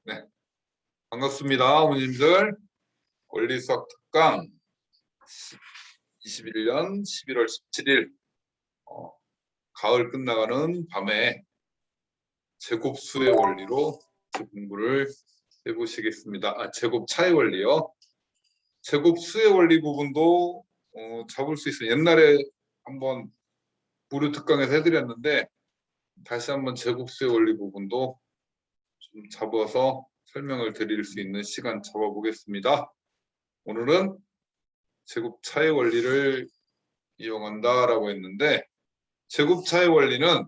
네, 반갑습니다, 어머님들. 원리수학 특강 21년 11월 17일 가을 끝나가는 밤에 제곱수의 원리로 공부를 해보시겠습니다. 제곱차의 원리요. 제곱수의 원리 부분도 잡을 수 있어요. 옛날에 한번 무료 특강에서 해드렸는데 다시 한번 제곱수의 원리 부분도 좀 잡아서 설명을 드릴 수 있는 시간 잡아보겠습니다. 오늘은 제곱차의 원리를 이용한다라고 했는데, 제곱차의 원리는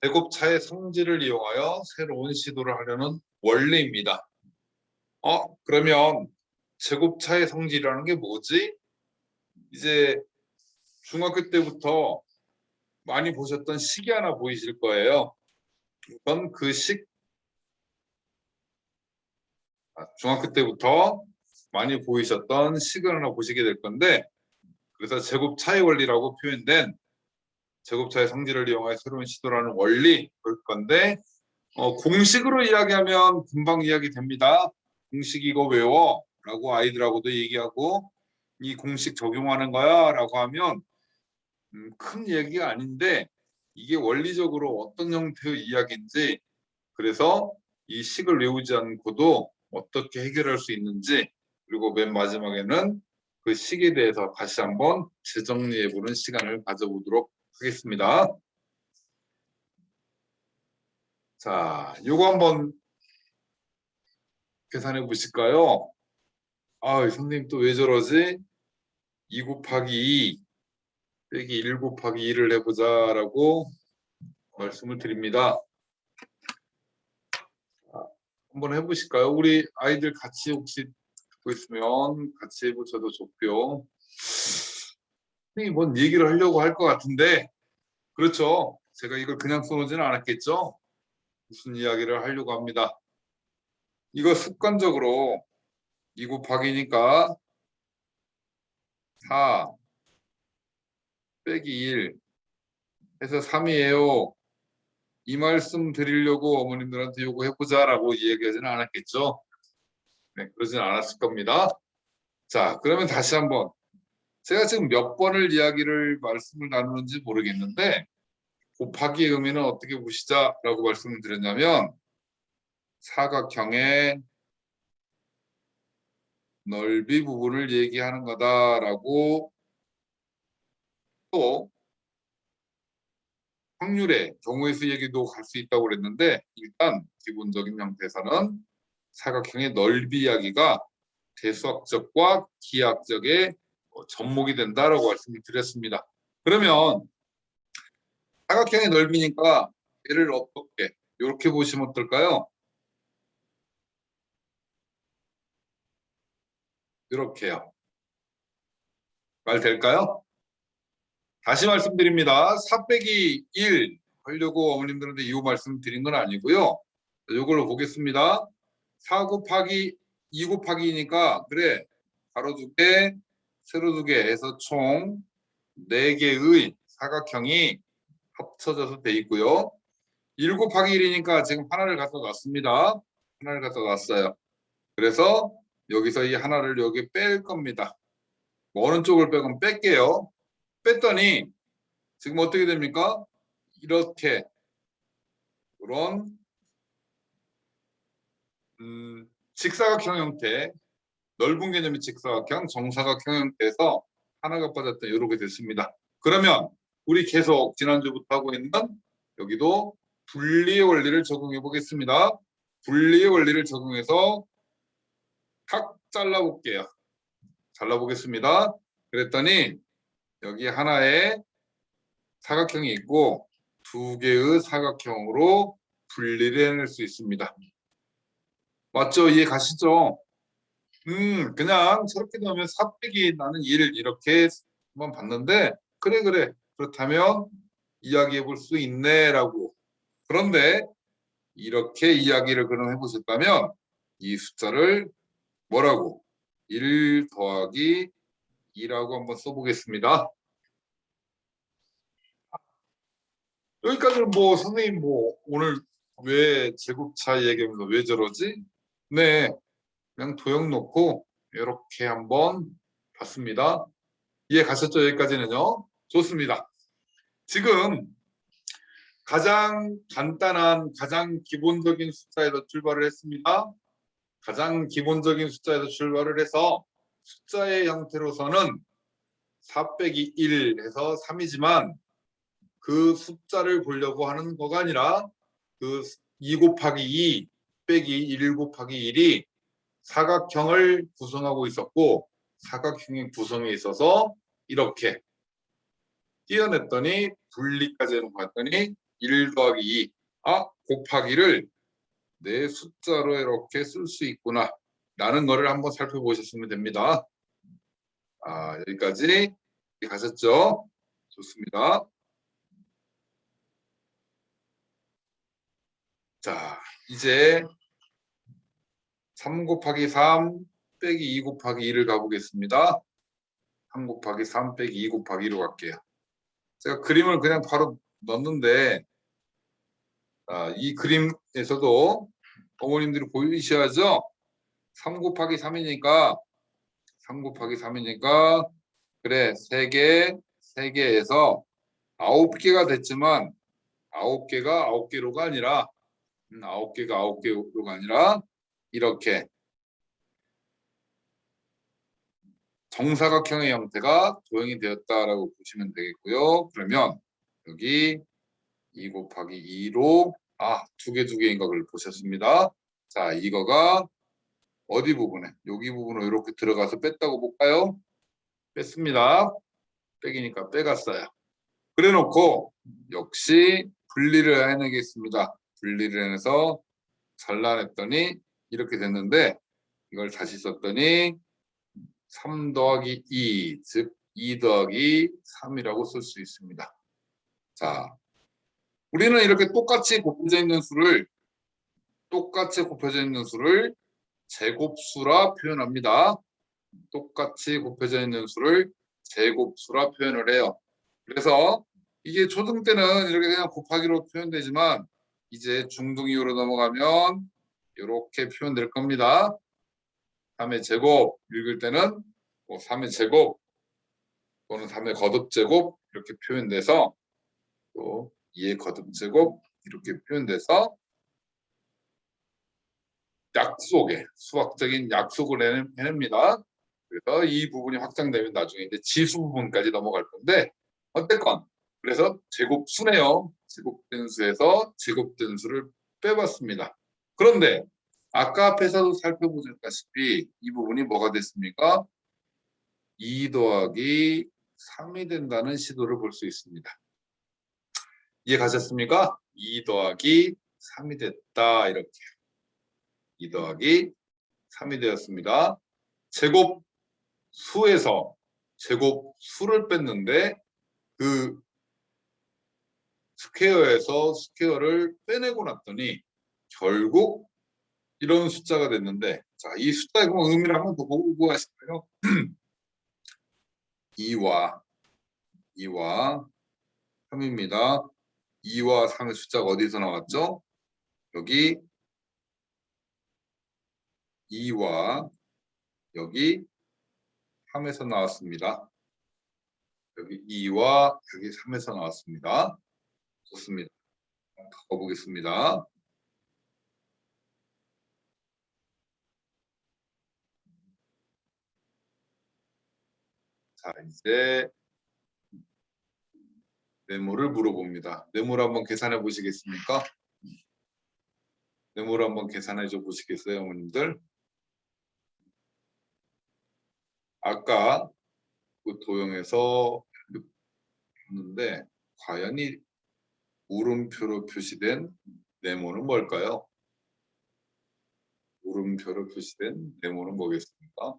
제곱차의 성질을 이용하여 새로운 시도를 하려는 원리입니다. 그러면 제곱차의 성질이라는 게 뭐지? 이제 중학교 때부터 많이 보셨던 식이 하나 보이실 거예요. 우선 그 중학교 때부터 많이 보이셨던 식을 하나 보시게 될 건데, 그래서 제곱차의 원리라고 표현된 제곱차의 성질을 이용하여 새로운 시도를 하는 원리 볼 건데, 공식으로 이야기하면 금방 이야기됩니다. 공식 이거 외워 라고 아이들하고도 얘기하고, 이 공식 적용하는 거야 라고 하면 큰 얘기가 아닌데, 이게 원리적으로 어떤 형태의 이야기인지, 그래서 이 식을 외우지 않고도 어떻게 해결할 수 있는지, 그리고 맨 마지막에는 그 식에 대해서 다시 한번 재정리해보는 시간을 가져보도록 하겠습니다. 자, 요거 한번 계산해 보실까요? 선생님 또 왜 저러지? 2 곱하기 2 빼기 1 곱하기 2를 해보자라고 말씀을 드립니다. 한번 해보실까요? 우리 아이들 같이 혹시 듣고 있으면 같이 해보셔도 좋고요. 선생님 뭔 얘기를 하려고 할 것 같은데, 그렇죠? 제가 이걸 그냥 써놓지는 않았겠죠? 무슨 이야기를 하려고 합니다. 이거 습관적으로 2 곱하기니까 4 빼기 1 해서 3이에요. 이 말씀 드리려고 어머님들한테 요거 해보자라고 이야기하지는 않았겠죠? 네, 그러진 않았을 겁니다. 자, 그러면 다시 한번. 제가 지금 몇 번을 말씀을 나누는지 모르겠는데, 곱하기의 의미는 어떻게 보시자라고 말씀을 드렸냐면, 사각형의 넓이 부분을 얘기하는 거다라고, 또 확률의 경우의 수 얘기도 갈 수 있다고 그랬는데, 일단 기본적인 형태에서는 사각형의 넓이 이야기가 대수학적과 기하학적의 접목이 된다라고 말씀을 드렸습니다. 그러면 사각형의 넓이니까 얘를 어떻게 이렇게 보시면 어떨까요? 이렇게요. 말 될까요? 다시 말씀드립니다. 4 빼기 1 하려고 어머님들한테 이 말씀 드린 건 아니고요. 이걸로 보겠습니다. 4 곱하기 2 곱하기니까 그래, 가로 2개 세로 2개 해서 총 4개의 사각형이 합쳐져서 돼 있고요. 1 곱하기 1이니까 지금 하나를 갖다 놨습니다. 하나를 갖다 놨어요. 그래서 여기서 이 하나를 여기 뺄 겁니다. 어느 쪽을 빼건 뺄게요. 뺐더니 지금 어떻게 됩니까? 이렇게 그런 직사각형 형태, 넓은 개념의 직사각형, 정사각형 형태에서 하나가 빠졌다 이렇게 됐습니다. 그러면 우리 계속 지난주부터 하고 있는 여기도 분리의 원리를 적용해 보겠습니다. 분리의 원리를 적용해서 각 잘라볼게요. 잘라보겠습니다. 그랬더니 여기 하나의 사각형이 있고 2개의 사각형으로 분리를 해낼 수 있습니다. 맞죠? 이해 가시죠? 그냥 저렇게 넣으면 4 빼기 나는 1 이렇게 한번 봤는데, 그래 그렇다면 이야기해 볼 수 있네 라고. 그런데 이렇게 이야기를 그럼 해보셨다면 이 숫자를 뭐라고? 1 더하기 2라고 한번 써보겠습니다. 여기까지는 뭐 선생님 오늘 왜 제곱 차이 얘기하면서 왜 저러지? 네, 그냥 도형 놓고 이렇게 한번 봤습니다. 이해 가셨죠? 여기까지는요. 좋습니다. 지금 가장 간단한, 가장 기본적인 숫자에서 출발을 했습니다. 가장 기본적인 숫자에서 출발을 해서 숫자의 형태로서는 4 빼기 1 해서 3이지만 그 숫자를 보려고 하는 거가 아니라 그 2 곱하기 2 빼기 1 곱하기 1이 사각형을 구성하고 있었고 사각형의 구성에 있어서 이렇게 띄어냈더니 분리까지 해놓았더니 1 더하기 2 곱하기를 내 숫자로 이렇게 쓸 수 있구나 라는 거를 한번 살펴보셨으면 됩니다. 여기까지 가셨죠? 좋습니다. 자, 이제 3 곱하기 3 빼기 2 곱하기 2를 가보겠습니다. 3 곱하기 3 빼기 2 곱하기 2로 갈게요. 제가 그림을 그냥 바로 넣었는데 이 그림에서도 어머님들이 보이셔야죠. 3 곱하기 3이니까 3 곱하기 3이니까 그래 3개 3개에서 9개가 됐지만 9개가 9개로가 아니라 9개가 9개로가 아니라 이렇게 정사각형의 형태가 도형이 되었다라고 보시면 되겠고요. 그러면 여기 2 곱하기 2로 2개인 걸 보셨습니다. 자, 이거가 어디 부분에? 여기 부분으로 이렇게 들어가서 뺐다고 볼까요? 뺐습니다. 빼기니까 빼갔어요. 그래 놓고 역시 분리를 해내겠습니다. 분리를 해서 잘라냈더니 이렇게 됐는데 이걸 다시 썼더니 3 더하기 2, 즉 2 더하기 3이라고 쓸 수 있습니다. 자, 우리는 이렇게 똑같이 곱해져 있는 수를 제곱수라 표현합니다. 똑같이 곱해져 있는 수를 제곱수라 표현을 해요. 그래서 이게 초등 때는 이렇게 그냥 곱하기로 표현되지만 이제 중등 이후로 넘어가면 이렇게 표현될 겁니다. 3의 제곱 읽을 때는 3의 제곱 또는 3의 거듭제곱 이렇게 표현돼서 또 2의 거듭제곱 이렇게 표현돼서 약속에 수학적인 약속을 해냅니다. 그래서 이 부분이 확장되면 나중에 이제 지수 부분까지 넘어갈 건데 어쨌건 그래서 제곱수네요. 제곱된 수에서 제곱된 수를 빼봤습니다. 그런데 아까 앞에서도 살펴보셨다시피 이 부분이 뭐가 됐습니까? 2 더하기 3이 된다는 시도를 볼 수 있습니다. 이해 가셨습니까? 2 더하기 3이 됐다 이렇게 2 더하기 3이 되었습니다. 제곱수에서 제곱수를 뺐는데 그 스퀘어에서 스퀘어를 빼내고 났더니 결국 이런 숫자가 됐는데 자, 이 숫자의 의미를 한번 더 보고 가실까요? 2와 3입니다. 2와 3의 숫자가 어디서 나왔죠? 여기 2와 여기 3에서 나왔습니다. 여기 2와 여기 3에서 나왔습니다. 좋습니다. 가보겠습니다. 자, 이제 네모를 물어봅니다. 네모를 한번 계산해 보시겠습니까? 네모를 한번 계산해 줘 보시겠어요, 어머님들? 아까 그 도형에서 했는데 과연 이 물음표로 표시된 네모는 뭘까요? 물음표로 표시된 네모는 뭐겠습니까?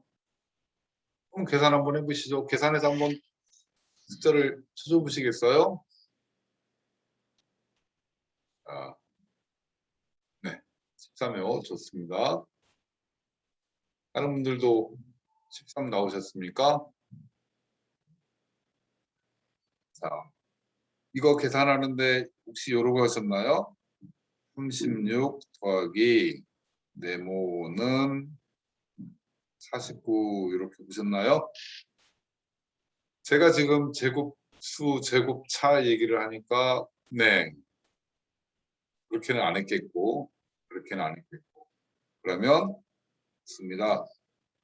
그럼 계산 한번 해보시죠. 계산해서 한번 숫자를 찾아보시겠어요? 자, 네, 13이요. 좋습니다. 다른 분들도 13 나오셨습니까? 자, 이거 계산하는데 혹시 요러고 하셨나요? 36 더하기 네모는 49 이렇게 보셨나요? 제가 지금 제곱수, 제곱차 얘기를 하니까 네, 그렇게는 안 했겠고 그렇게는 안 했겠고 그러면 좋습니다.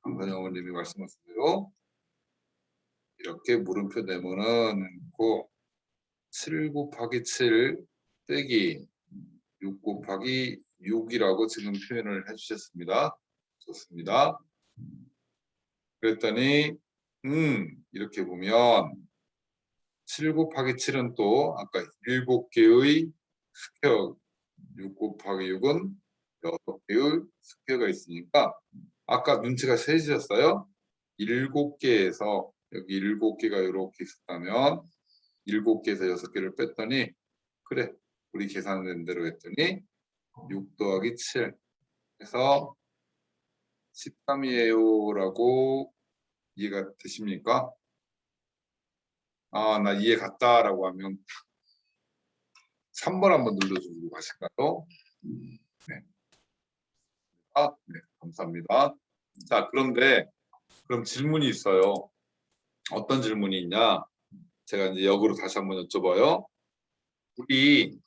강선영 어머님이 말씀하신 대로 이렇게 물음표 네모는 있고 7 곱하기 7 빼기 6 곱하기 6이라고 지금 표현을 해주셨습니다. 좋습니다. 그랬더니 이렇게 보면 7 곱하기 7은 또 아까 7개의 스퀘어 6 곱하기 6은 6개의 스퀘어가 있으니까 아까 눈치가 세지셨어요? 7개에서 여기 7개가 이렇게 있었다면 7개에서 6개를 뺐더니 그래 우리 계산된 대로 했더니 6 더하기 7 해서 13이에요 라고 이해가 되십니까? 아, 나 이해 갔다 라고 하면 3번 한번 눌러주고 가실까요? 네. 아, 네, 감사합니다. 자, 그런데 그럼 질문이 있어요. 어떤 질문이 있냐? 제가 이제 역으로 다시 한번 여쭤봐요. 우리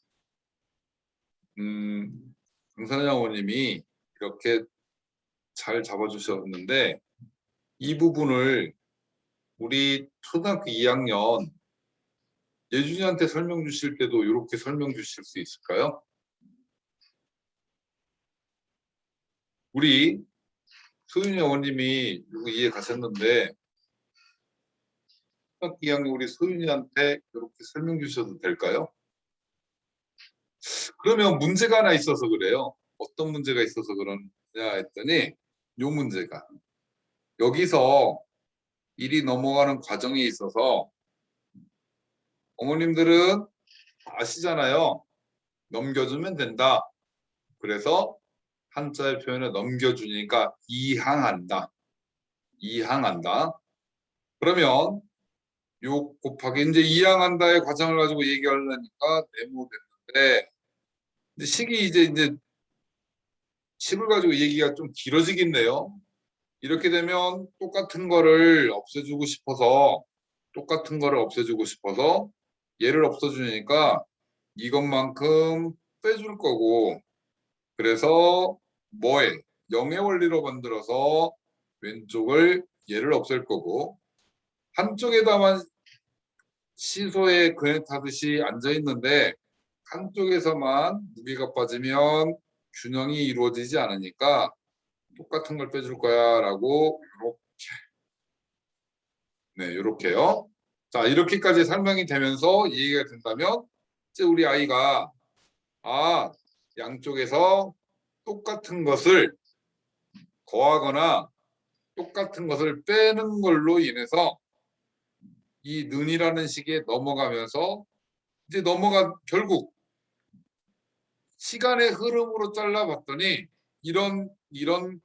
강선영 어머님이 이렇게 잘 잡아주셨는데 이 부분을 우리 초등학교 2학년 예준이한테 설명 주실 때도 이렇게 설명 주실 수 있을까요? 우리 소윤이 어머님이 이거 이해 가셨는데 초등학교 2학년 우리 소윤이한테 이렇게 설명 주셔도 될까요? 그러면 문제가 하나 있어서 그래요. 어떤 문제가 있어서 그러냐 했더니 요 문제가 여기서 일이 넘어가는 과정이 있어서 어머님들은 아시잖아요. 넘겨주면 된다. 그래서 한자의 표현을 넘겨주니까 이항한다. 이항한다. 그러면 요 곱하기 이제 이항한다의 과정을 가지고 얘기하려니까 네모됐는데 근데 식이 이제 식을 가지고 얘기가 좀 길어지겠네요. 이렇게 되면 똑같은 거를 없애주고 싶어서 얘를 없애주니까 이것만큼 빼줄 거고 그래서 뭐에 0의 원리로 만들어서 왼쪽을 얘를 없앨 거고 한쪽에다만 시소에 그네 타듯이 앉아 있는데 한쪽에서만 무게가 빠지면 균형이 이루어지지 않으니까 똑같은 걸 빼줄 거야 라고 이렇게요. 자 이렇게까지 설명이 되면서 이해가 된다면 이제 우리 아이가 양쪽에서 똑같은 것을 더하거나 똑같은 것을 빼는 걸로 인해서 이 는이라는 식에 넘어가면서 이제 결국 시간의 흐름으로 잘라봤더니 이런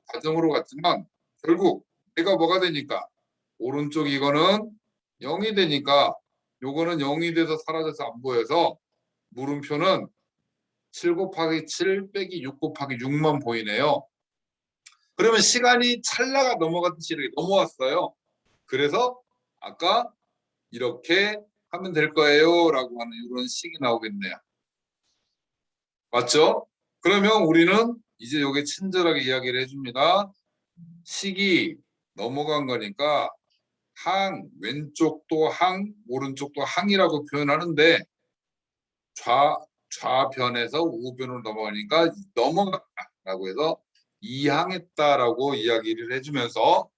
과정으로 갔지만 결국 얘가 뭐가 되니까 오른쪽 이거는 0이 되니까 요거는 0이 돼서 사라져서 안 보여서 물음표는 7 곱하기 7 빼기 6 곱하기 6만 보이네요. 그러면 시간이 찰나가 넘어갔듯이 이렇게 넘어왔어요. 그래서 아까 이렇게 하면 될 거예요 라고 하는 이런 식이 나오겠네요. 맞죠? 그러면 우리는 이제 여기 친절하게 이야기를 해줍니다. 식이 넘어간 거니까 왼쪽도 오른쪽도 항이라고 표현하는데 좌변에서 우변으로 넘어가니까 넘어갔다라고 해서 이항했다라고 이야기를 해주면서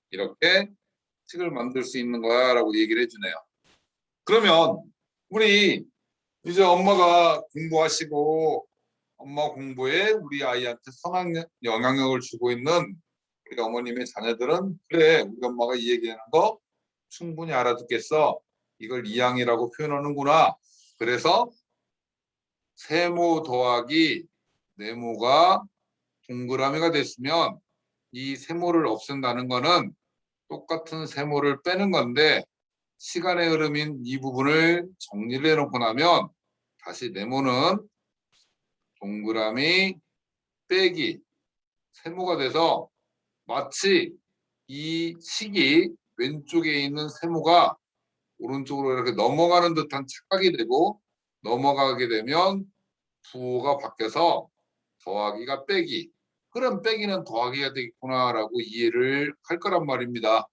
이렇게 식을 만들 수 있는 거야라고 얘기를 해주네요. 그러면 우리 이제 엄마가 공부하시고 엄마 공부에 우리 아이한테 선한 영향력을 주고 있는 우리 어머님의 자녀들은 그래 우리 엄마가 이 얘기하는 거 충분히 알아듣겠어. 이걸 이항이라고 표현하는구나. 그래서 세모 더하기 네모가 동그라미가 됐으면 이 세모를 없앤다는 거는 똑같은 세모를 빼는 건데 시간의 흐름인 이 부분을 정리를 해놓고 나면 다시 네모는 동그라미 빼기 세모가 돼서 마치 이 식이 왼쪽에 있는 세모가 오른쪽으로 이렇게 넘어가는 듯한 착각이 되고 넘어가게 되면 부호가 바뀌어서 더하기가 빼기. 그럼 빼기는 더하기가 되겠구나라고 이해를 할 거란 말입니다.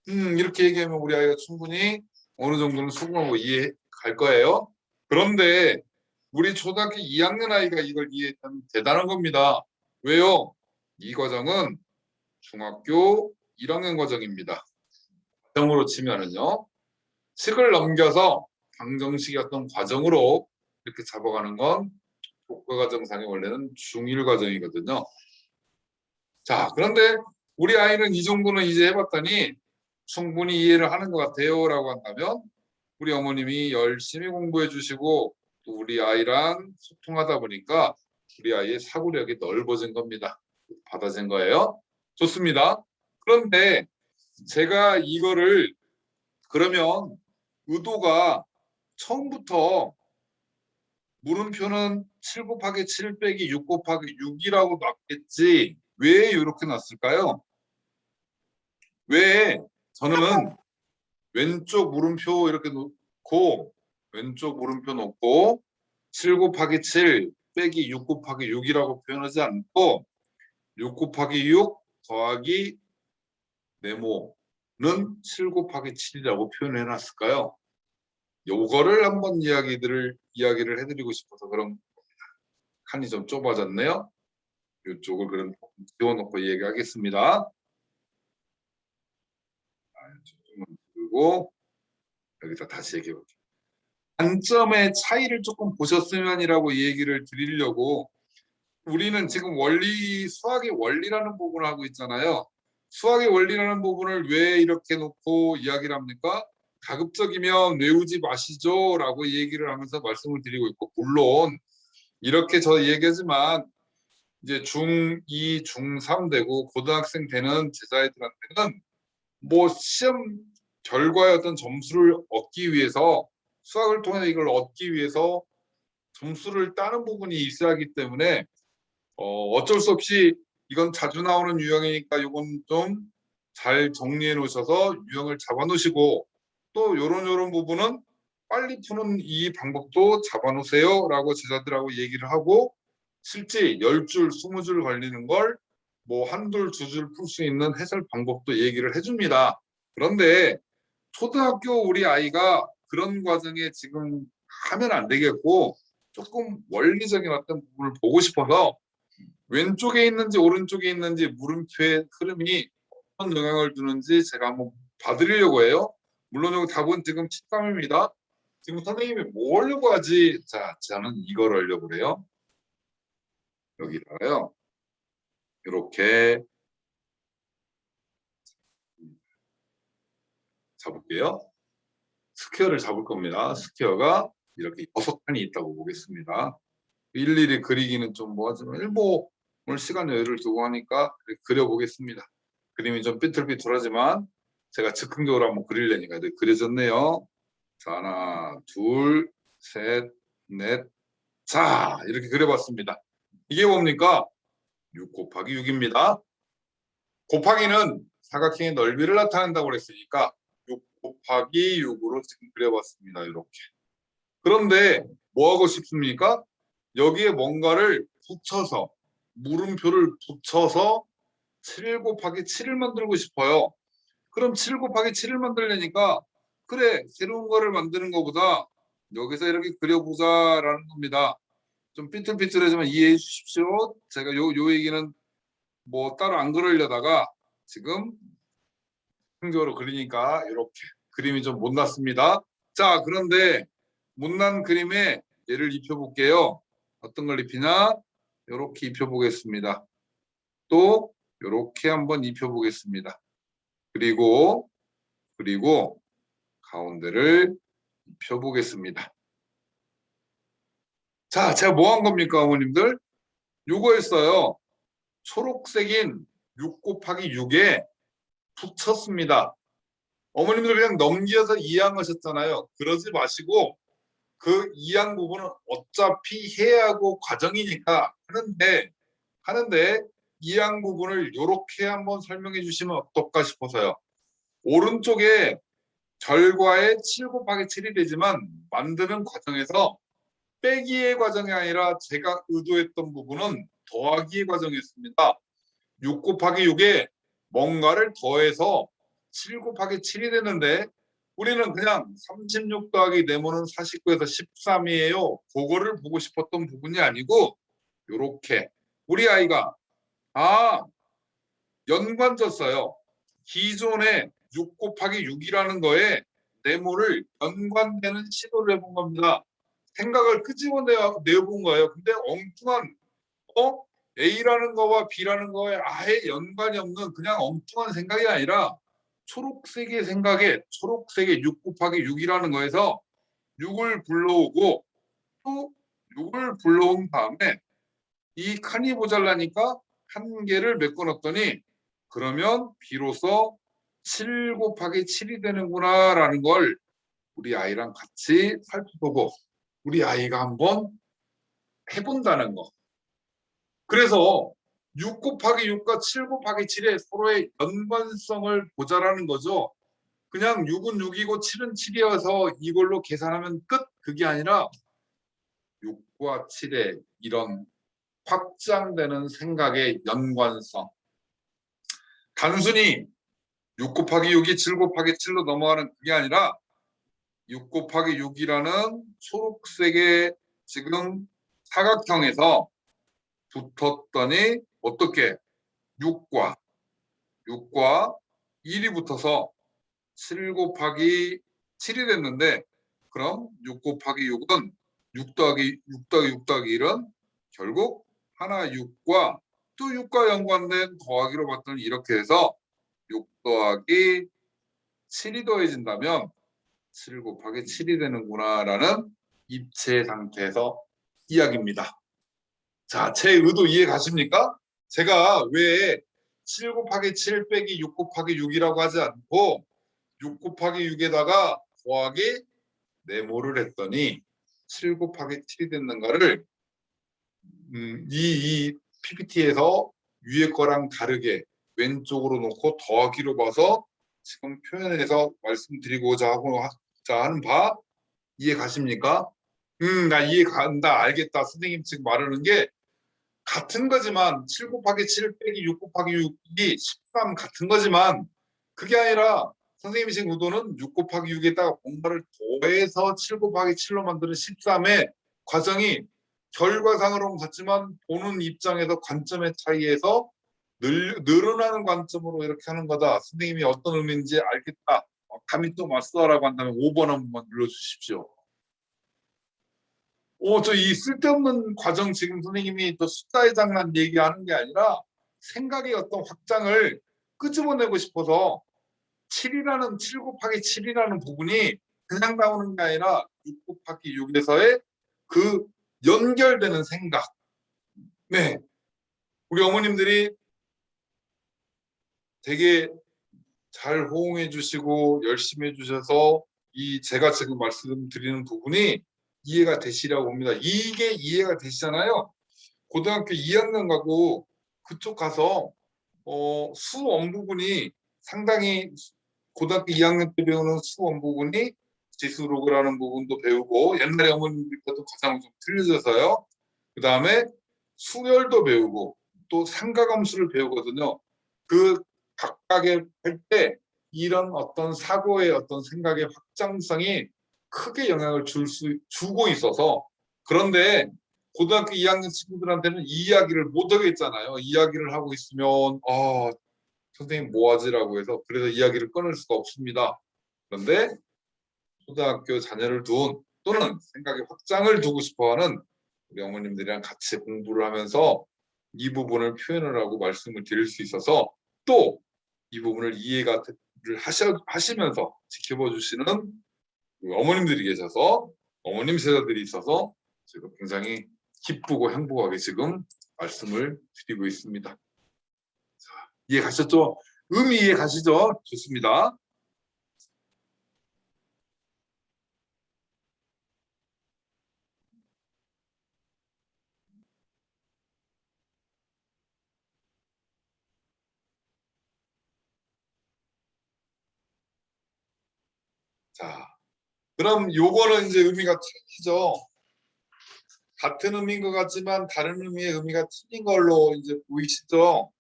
이렇게 얘기하면 우리 아이가 충분히 어느 정도는 수긍하고 이해할 거예요. 그런데 우리 초등학교 2학년 아이가 이걸 이해했다면 대단한 겁니다. 왜요? 이 과정은 중학교 1학년 과정입니다. 과정으로 치면은요. 식을 넘겨서 방정식이었던 과정으로 이렇게 잡아가는 건 독과과정상의 원래는 중1 과정이거든요. 자, 그런데 우리 아이는 이 정도는 이제 해봤더니 충분히 이해를 하는 것 같아요 라고 한다면 우리 어머님이 열심히 공부해 주시고 또 우리 아이랑 소통하다 보니까 우리 아이의 사고력이 넓어진 겁니다. 받아진 거예요. 좋습니다. 그런데 제가 이거를 그러면 의도가 처음부터 물음표는 7 곱하기 7 빼기 6 곱하기 6이라고 놨겠지. 왜 이렇게 놨을까요? 왜 저는 왼쪽 물음표 이렇게 놓고 왼쪽 물음표 놓고 7 곱하기 7 빼기 6 곱하기 6이라고 표현하지 않고 6 곱하기 6 더하기 네모는 7 곱하기 7이라고 표현해 놨을까요? 요거를 한번 이야기를 해드리고 싶어서 그런 겁니다. 칸이 좀 좁아졌네요. 이쪽을 그럼 지워놓고 얘기하겠습니다. 조금만 들고 여기다 다시 얘기해 볼게요. 관점의 차이를 조금 보셨으면이라고 얘기를 드리려고 우리는 지금 원리, 수학의 원리라는 부분을 하고 있잖아요. 수학의 원리라는 부분을 왜 이렇게 놓고 이야기를 합니까? 가급적이면 외우지 마시죠 라고 얘기를 하면서 말씀을 드리고 있고 물론 이렇게 저 얘기하지만 이제 중2, 중3 되고 고등학생 되는 제자애들한테는 뭐 시험 결과의 어떤 점수를 얻기 위해서 수학을 통해 이걸 얻기 위해서 점수를 따는 부분이 있어야 하기 때문에 어쩔 수 없이 이건 자주 나오는 유형이니까 이건 좀 잘 정리해 놓으셔서 유형을 잡아 놓으시고 또 요런 부분은 빨리 푸는 이 방법도 잡아 놓으세요 라고 제자들하고 얘기를 하고 실제 10줄, 20줄 걸리는 걸 뭐 한둘, 두 줄 풀 수 있는 해설 방법도 얘기를 해줍니다. 그런데 초등학교 우리 아이가 그런 과정에 지금 하면 안 되겠고 조금 원리적인 어떤 부분을 보고 싶어서 왼쪽에 있는지 오른쪽에 있는지 물음표의 흐름이 어떤 영향을 주는지 제가 한번 봐드리려고 해요. 물론 여기 답은 지금 13입니다. 지금 선생님이 뭐 하려고 하지? 자, 저는 이걸 하려고 그래요. 여기다가요. 이렇게 잡을게요. 스퀘어를 잡을 겁니다. 스퀘어가 이렇게 6칸이 있다고 보겠습니다. 일일이 그리기는 좀 뭐하지만 일부 오늘 시간 여유를 두고 하니까 그려보겠습니다. 그림이 좀 삐뚤삐뚤하지만 제가 즉흥적으로 한번 그리려니까 그려졌네요. 자, 하나, 둘, 셋, 넷. 자, 이렇게 그려봤습니다. 이게 뭡니까? 6 곱하기 6입니다. 곱하기는 사각형의 넓이를 나타낸다고 그랬으니까 6 곱하기 6으로 지금 그려봤습니다. 이렇게. 그런데 뭐 하고 싶습니까? 여기에 뭔가를 붙여서 물음표를 붙여서 7 곱하기 7을 만들고 싶어요. 그럼 7 곱하기 7을 만들려니까 그래 새로운 거를 만드는 것보다 여기서 이렇게 그려보자라는 겁니다. 좀 삐뚤삐뚤하지만 이해해 주십시오. 제가 요 얘기는 뭐 따로 안 그리려다가 지금 행적으로 그리니까 이렇게 그림이 좀 못났습니다. 자, 그런데 못난 그림에 얘를 입혀볼게요. 어떤 걸 입히냐? 이렇게 입혀보겠습니다. 또 이렇게 한번 입혀보겠습니다. 그리고 가운데를 입혀보겠습니다. 자, 제가 뭐 한 겁니까, 어머님들? 요거였어요. 초록색인 6 곱하기 6에 붙였습니다. 어머님들 그냥 넘겨서 이해하셨잖아요. 그러지 마시고 그 이양 부분은 어차피 해야 하고 과정이니까 하는데 이양 부분을 이렇게 한번 설명해 주시면 어떨까 싶어서요. 오른쪽에 절과에 7 곱하기 7이 되지만 만드는 과정에서 빼기의 과정이 아니라 제가 의도했던 부분은 더하기의 과정이었습니다. 6 곱하기 6에 뭔가를 더해서 7 곱하기 7이 되는데 우리는 그냥 36 더하기 네모는 49에서 13이에요. 그거를 보고 싶었던 부분이 아니고 이렇게 우리 아이가 연관졌어요. 기존에 6 곱하기 6이라는 거에 네모를 연관되는 시도를 해본 겁니다. 생각을 끄집어 내본 거예요. 근데 엉뚱한 A라는 거와 B라는 거에 아예 연관이 없는 그냥 엉뚱한 생각이 아니라 초록색의 생각에 초록색의 6 곱하기 6이라는 거에서 6을 불러오고 또 6을 불러온 다음에 이 칸이 모자라니까 한 개를 메꿔놨더니 그러면 비로소 7 곱하기 7이 되는구나 라는 걸 우리 아이랑 같이 살펴보고 우리 아이가 한번 해본다는 거. 그래서 6 곱하기 6과 7 곱하기 7의 서로의 연관성을 보자라는 거죠. 그냥 6은 6이고 7은 7이어서 이걸로 계산하면 끝. 그게 아니라 6과 7의 이런 확장되는 생각의 연관성. 단순히 6 곱하기 6이 7 곱하기 7로 넘어가는 그게 아니라 6 곱하기 6이라는 초록색의 지금 사각형에서 붙었더니 어떻게 6과 1이 붙어서 7 곱하기 7이 됐는데 그럼 6 곱하기 6은 6 더하기 1은 결국 하나 6과 또 6과 연관된 더하기로 봤더니 이렇게 해서 6 더하기 7이 더해진다면 7 곱하기 7이 되는구나 라는 입체 상태에서 이야기입니다. 자, 제 의도 이해 가십니까? 제가 왜 7 곱하기 7 빼기 6 곱하기 6이라고 하지 않고 6 곱하기 6에다가 더하기 네모를 했더니 7 곱하기 7이 됐는가를 이 PPT에서 위에 거랑 다르게 왼쪽으로 놓고 더하기로 봐서 지금 표현해서 말씀드리고자 하는 바 이해 가십니까? 나 이해 간다 알겠다 선생님 지금 말하는 게 같은 거지만 7 곱하기 7 빼기 6 곱하기 6이 13 같은 거지만 그게 아니라 선생님이 지금 의도는 6 곱하기 6에다가 뭔가를 더해서 7 곱하기 7로 만드는 13의 과정이 결과상으로는 같지만 보는 입장에서 관점의 차이에서 늘어나는 관점으로 이렇게 하는 거다. 선생님이 어떤 의미인지 알겠다. 감이 또 왔어라고 한다면 5번 한 번만 눌러주십시오. 저 이 쓸데없는 과정 지금 선생님이 또 숫자의 장난 얘기하는 게 아니라 생각의 어떤 확장을 끄집어내고 싶어서 7 곱하기 7이라는 부분이 그냥 나오는 게 아니라 6 곱하기 6에서의 그 연결되는 생각. 네. 우리 어머님들이 되게 잘 호응해 주시고 열심히 해 주셔서 제가 지금 말씀드리는 부분이 이해가 되시라고 봅니다. 이게 이해가 되시잖아요. 고등학교 2학년 가고 그쪽 가서 수원 부분이 상당히 고등학교 2학년 때 배우는 수원 부분이 지수로그라는 부분도 배우고 옛날에 어머님들께도 가장 좀 틀려져서요. 그 다음에 수열도 배우고 또 상가함수를 배우거든요. 그 각각의 할 때 이런 어떤 사고의 어떤 생각의 확장성이 크게 영향을 주고 있어서 그런데 고등학교 2학년 친구들한테는 이 이야기를 못 하겠잖아요. 이야기를 하고 있으면 선생님 뭐하지라고 해서 그래서 이야기를 끊을 수가 없습니다. 그런데 초등학교 자녀를 둔 또는 생각의 확장을 두고 싶어하는 우리 어머님들이랑 같이 공부를 하면서 이 부분을 표현을 하고 말씀을 드릴 수 있어서 또 이 부분을 이해를 하시면서 지켜봐 주시는 어머님들이 계셔서 어머님 세대들이 있어서 제가 굉장히 기쁘고 행복하게 지금 말씀을 드리고 있습니다. 자, 이해 가셨죠? 의미 이해 가시죠? 좋습니다. 자, 그럼 요거는 이제 의미가 틀리죠. 같은 의미인 것 같지만 다른 의미의 의미가 틀린 걸로 이제 보이시죠?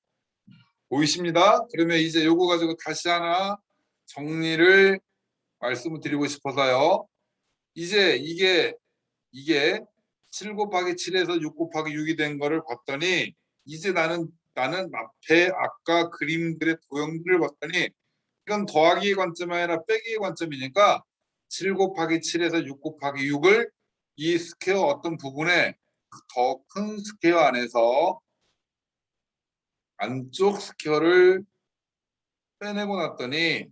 보이십니다? 그러면 이제 요거 가지고 다시 하나 정리를 말씀을 드리고 싶어서요. 이제 이게 7 곱하기 7에서 6 곱하기 6이 된 거를 봤더니 이제 나는 앞에 아까 그림들의 도형들을 봤더니 이건 더하기의 관점이 아니라 빼기의 관점이니까 7 곱하기 7에서 6 곱하기 6을 이 스퀘어 어떤 부분에 더 큰 스퀘어 안에서 안쪽 스퀘어를 빼내고 났더니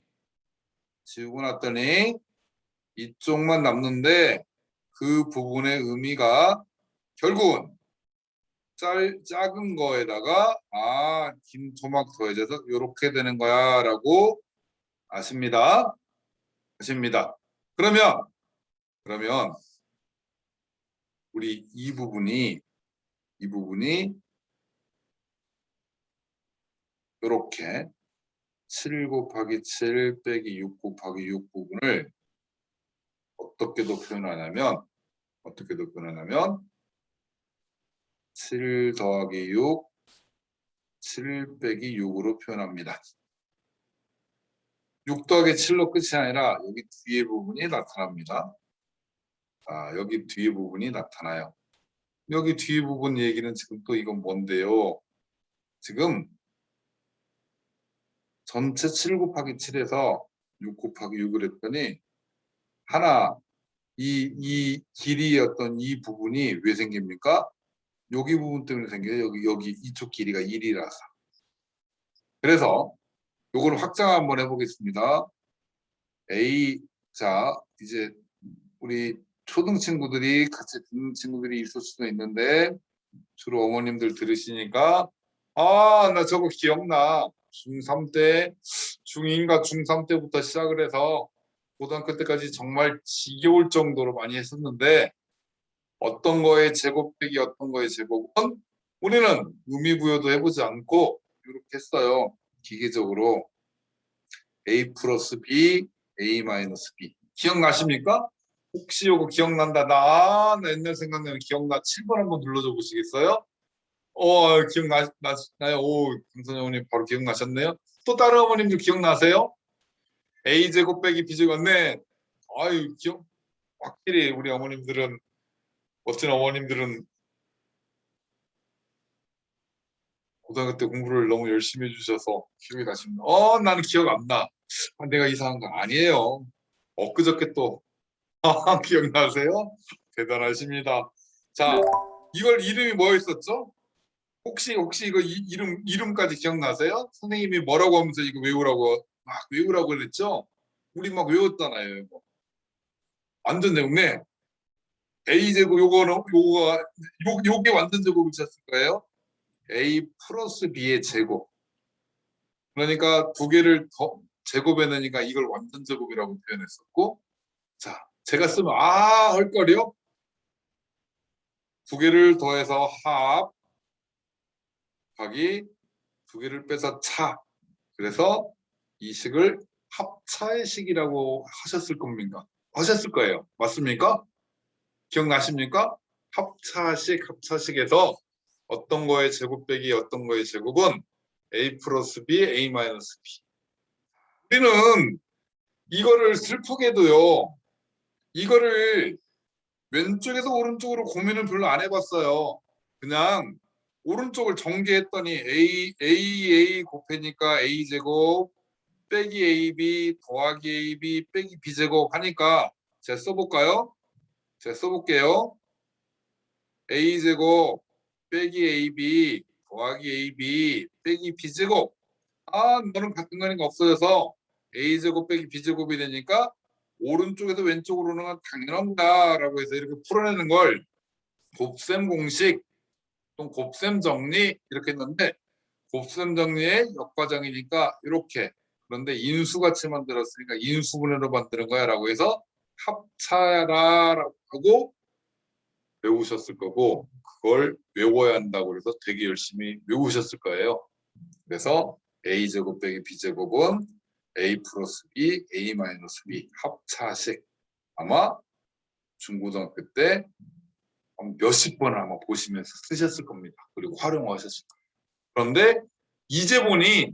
지우고 났더니 이쪽만 남는데 그 부분의 의미가 결국은 작은 거에다가 긴 토막 더해져서 이렇게 되는 거야 라고 아십니다. 그러면 우리 이 부분이 이렇게 7 곱하기 7 빼기 6 곱하기 6 부분을 어떻게도 표현하냐면 7 더하기 6 7 빼기 6으로 표현합니다. 6 더하기 7로 끝이 아니라 여기 뒤에 부분이 나타납니다. 여기 뒤에 부분이 나타나요. 여기 뒤에 부분 얘기는 지금 또 이건 뭔데요? 지금 전체 7 곱하기 7에서 6 곱하기 6을 했더니 하나 이 길이였던 이 부분이 왜 생깁니까? 여기 부분 때문에 생겨요. 여기 이쪽 길이가 1이라서. 그래서 요걸 확장 한번 해보겠습니다. 자 이제 우리 초등 친구들이 같이 듣는 친구들이 있을 수도 있는데 주로 어머님들 들으시니까 나 저거 기억나. 중3 때 중2인가 중3 때부터 시작을 해서 고등학교 때까지 정말 지겨울 정도로 많이 했었는데 어떤 거의 제곱 빼기 어떤 거의 제곱은 우리는 의미 부여도 해보지 않고 이렇게 했어요. 기계적으로 a 플러스 b, a 마이너스 b. 기억나십니까? 혹시 요거 기억난다. 나 옛날 생각나는 기억나. 7번 한번 눌러줘 보시겠어요? 기억나요? 오, 김선영님 바로 기억나셨네요. 또 다른 어머님들 기억나세요? a제곱 빼기 b제곱. 네. 확실히 우리 어머님들은 멋진 어머님들은 고등학교 때 공부를 너무 열심히 해주셔서 기억이 나십니다. 나는 기억 안 나. 내가 이상한 거 아니에요. 엊그저께 또 기억나세요? 대단하십니다. 자, 이걸 이름이 뭐였었죠? 혹시 이거 이름까지 기억나세요? 선생님이 뭐라고 하면서 이거 막 외우라고 그랬죠? 우리 막 외웠잖아요. 이거. 완전 내용네. A 제곱 요게 완전 제곱이셨을 거예요. A 플러스 B의 제곱. 그러니까 두 개를 더 제곱해내니까 이걸 완전 제곱이라고 표현했었고, 자, 제가 쓰면 헐거려. 두 개를 더해서 합 곱하기 두 개를 빼서 차. 그래서 이 식을 합차의 식이라고 하셨을 겁니까? 하셨을 거예요. 맞습니까? 기억나십니까? 합차식에서 어떤 거의 제곱 빼기 어떤 거의 제곱은 a 플러스 b, a 마이너스 b. 우리는 이거를 슬프게도요. 이거를 왼쪽에서 오른쪽으로 고민을 별로 안 해봤어요. 그냥 오른쪽을 전개했더니 a 곱하니까 a제곱 빼기 ab 더하기 ab 빼기 b제곱 하니까 제가 써볼까요? 제가 써볼게요. a제곱 빼기 ab 더하기 ab 빼기 b제곱. 너는 같은 거니까 없어져서 a제곱 빼기 b제곱이 되니까 오른쪽에서 왼쪽으로는 건 당연합니다 라고 해서 이렇게 풀어내는 걸 곱셈 공식 또는 곱셈 정리 이렇게 했는데 곱셈 정리의 역과정이니까 이렇게. 그런데 인수같이 만들었으니까 인수분해로 만드는 거야 라고 해서 합차라고 외우셨을 거고 그걸 외워야 한다고 해서 되게 열심히 외우셨을 거예요. 그래서 a제곱 빼기 b제곱은 A 플러스 B, A 마이너스 B 합차식 아마 중고등학교 때 몇십 번을 아마 보시면서 쓰셨을 겁니다. 그리고 활용하셨을 겁니다. 그런데 이제 보니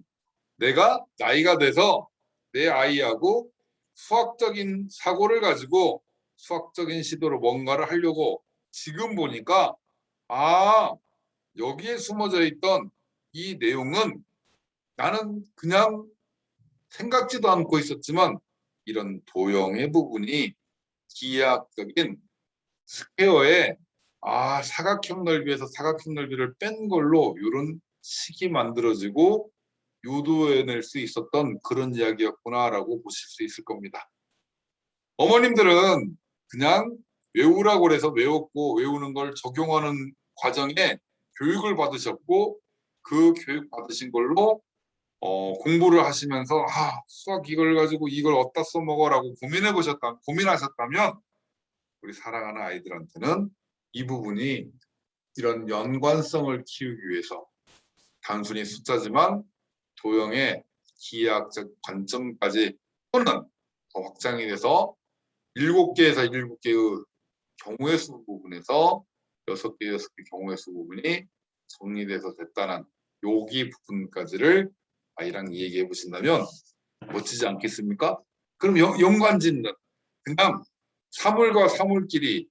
내가 나이가 돼서 내 아이하고 수학적인 사고를 가지고 수학적인 시도로 뭔가를 하려고 지금 보니까 여기에 숨어져 있던 이 내용은 나는 그냥 생각지도 않고 있었지만 이런 도형의 부분이 기하학적인 스퀘어의 사각형 넓이에서 사각형 넓이를 뺀 걸로 이런 식이 만들어지고 유도해낼 수 있었던 그런 이야기였구나라고 보실 수 있을 겁니다. 어머님들은 그냥 외우라고 그래서 외웠고 외우는 걸 적용하는 과정에 교육을 받으셨고 그 교육 받으신 걸로 공부를 하시면서 수학 이걸 가지고 이걸 어디다 써먹어라고 고민하셨다면 우리 사랑하는 아이들한테는 이 부분이 이런 연관성을 키우기 위해서 단순히 숫자지만 도형의 기하학적 관점까지 또는 더 확장이 돼서 7개에서 7개의 경우의 수 부분에서 6개, 6개 경우의 수 부분이 정리돼서 됐다는 여기 부분까지를 아이랑 얘기해 보신다면 멋지지 않겠습니까? 그럼 연관짓는 그냥 사물과 사물끼리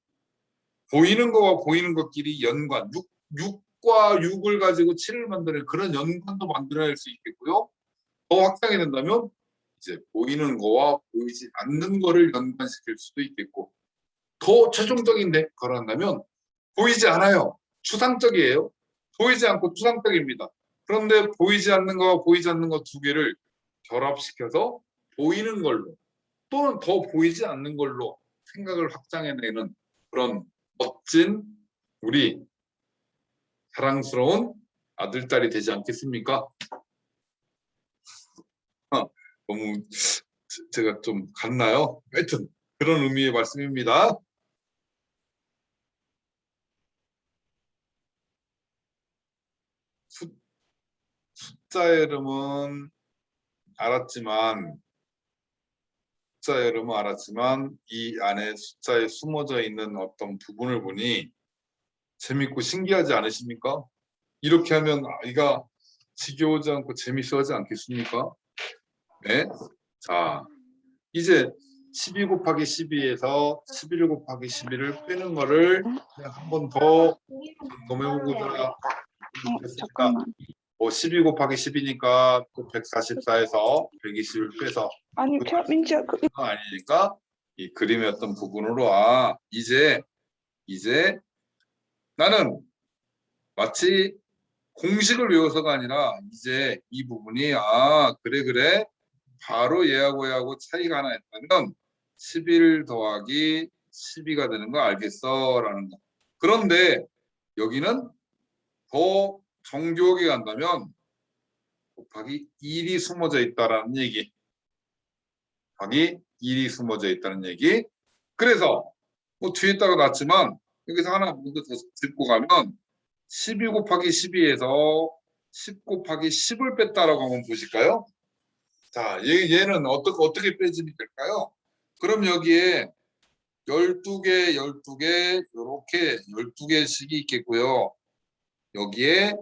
보이는 거와 보이는 것끼리 연관 6과 6을 가지고 7을 만드는 그런 연관도 만들어낼 수 있겠고요. 더 확장이 된다면 이제 보이는 거와 보이지 않는 거를 연관시킬 수도 있겠고 더 최종적인데 그런다면 보이지 않아요. 추상적이에요. 보이지 않고 추상적입니다. 그런데 보이지 않는 거와 보이지 않는 거 두 개를 결합시켜서 보이는 걸로 또는 더 보이지 않는 걸로 생각을 확장해내는 그런 멋진 우리 사랑스러운 아들딸이 되지 않겠습니까? 너무 제가 좀 갔나요? 하여튼 그런 의미의 말씀입니다. 숫자의 이름은 알았지만 이 안에 숫자에 숨어져 있는 어떤 부분을 보니 재밌고 신기하지 않으십니까? 이렇게 하면 아이가 지겨우지 않고 재밌어하지 않겠습니까? 네. 자, 이제 12 곱하기 12에서 11 곱하기 12를 빼는 거를 한 번 더 검해보고자 했습니다. 12 곱하기 10이니까 144에서 120을 빼서 아니, 민지야, 아니니까 이 그림의 어떤 부분으로 이제 나는 마치 공식을 외워서가 아니라 이제 이 부분이 그래 바로 얘하고 차이가 하나 있다면 11 더하기 12가 되는 거 알겠어 라는 거. 그런데 여기는 더 정교하게 간다면 곱하기 1이 숨어져 있다라는 얘기. 곱하기 1이 숨어져 있다는 얘기. 그래서 뭐 뒤에다가 놨지만 여기서 하나 먼저 더 짚고 가면 12 곱하기 12에서 10 곱하기 10을 뺐다라고 한번 보실까요? 자, 얘는 어떻게 빼지면 될까요? 그럼 여기에 12개, 이렇게 12개씩이 있겠고요. 여기에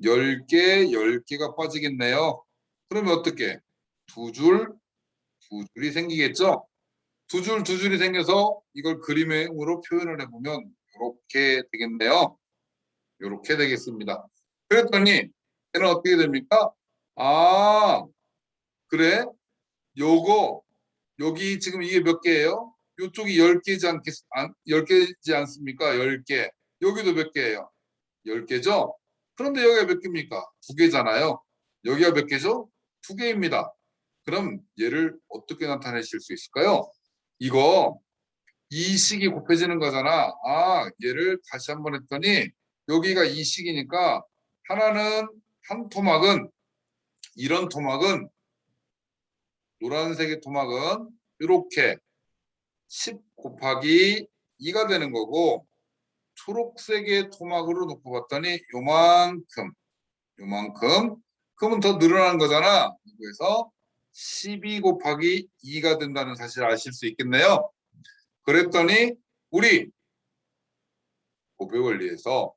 10개, 10개가 빠지겠네요. 그러면 어떻게? 두 줄이 생기겠죠? 두 줄이 생겨서 이걸 그림으로 표현을 해보면 이렇게 되겠네요. 이렇게 되겠습니다. 그랬더니 얘는 어떻게 됩니까? 그래? 여기 지금 이게 몇 개예요? 이쪽이 10개지 않습니까? 10개. 여기도 몇 개예요? 10개죠? 그런데 여기가 몇 개입니까? 2개잖아요. 여기가 몇 개죠? 2개입니다. 그럼 얘를 어떻게 나타내실 수 있을까요? 이거 이 식이 곱해지는 거잖아. 얘를 다시 한번 했더니 여기가 이 식이니까 한 토막은 이런 토막은 노란색의 토막은 이렇게 10 곱하기 2가 되는 거고 초록색의 토막으로 놓고 봤더니 요만큼 그러면 더 늘어나는 거잖아. 그래서 12 곱하기 2가 된다는 사실을 아실 수 있겠네요. 그랬더니 우리 곱의 원리에서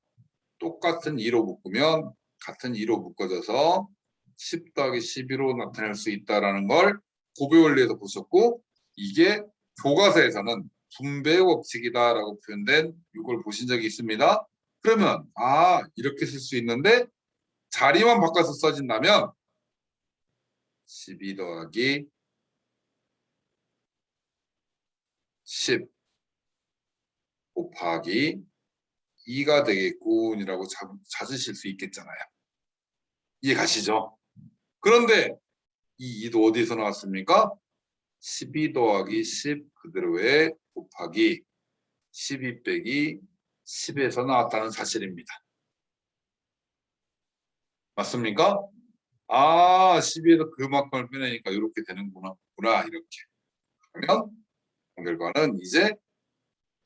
똑같은 2로 묶으면 같은 2로 묶어져서 10 더하기 12로 나타낼 수 있다는 걸 곱의 원리에서 보셨고, 이게 교과서에서는 분배의 법칙이다라고 표현된 이걸 보신 적이 있습니다. 그러면 이렇게 쓸 수 있는데 자리만 바꿔서 써진다면 12 더하기 10 곱하기 2가 되겠군이라고 찾으실 수 있겠잖아요. 이해 가시죠? 그런데 이 2도 어디서 나왔습니까? 12 더하기 10 그대로의 곱하기 12 빼기 10에서 나왔다는 사실입니다. 맞습니까? 12에서 그만큼을 빼내니까 이렇게 되는구나. 이렇게. 그러면 결과는 이제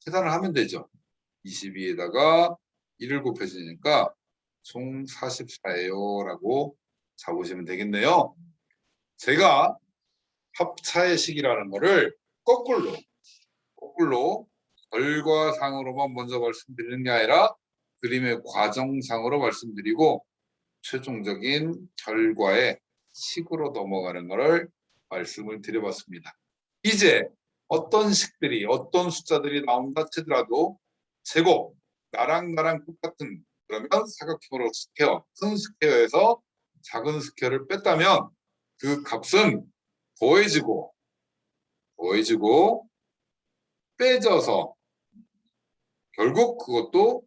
계산을 하면 되죠. 22에다가 1을 곱해주니까 총 44예요 라고 잡으시면 되겠네요. 제가 합차의 식이라는 거를 거꾸로 결과상으로만 먼저 말씀드리는 게 아니라 그림의 과정상으로 말씀드리고 최종적인 결과의 식으로 넘어가는 것을 말씀을 드려봤습니다. 이제 어떤 식들이 어떤 숫자들이 나온다 치더라도 제곱 나랑 똑같은 그러면 사각형으로 스퀘어 큰 스퀘어에서 작은 스퀘어를 뺐다면 그 값은 더해지고 빼져서 결국 그것도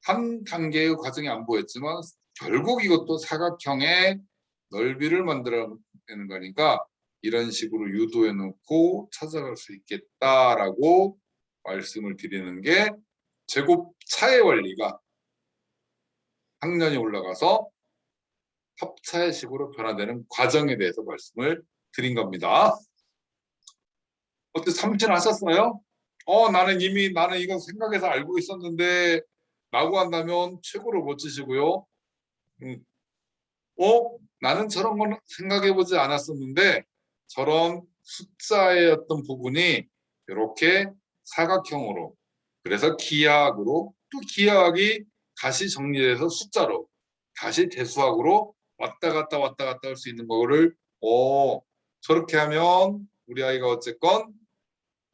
한 단계의 과정이 안 보였지만 결국 이것도 사각형의 넓이를 만들어내는 거니까 이런 식으로 유도해 놓고 찾아갈 수 있겠다라고 말씀을 드리는 게 제곱차의 원리가 학년이 올라가서 합차의 식으로 변화되는 과정에 대해서 말씀을 드린 겁니다. 어때 참신하셨어요? 나는 이거 생각해서 알고 있었는데 라고 한다면 최고로 멋지시고요. 나는 저런 건 생각해보지 않았었는데 저런 숫자의 어떤 부분이 이렇게 사각형으로 그래서 기하학으로 또 기하학이 다시 정리돼서 숫자로 다시 대수학으로 왔다 갔다 할 수 있는 거를 저렇게 하면 우리 아이가 어쨌건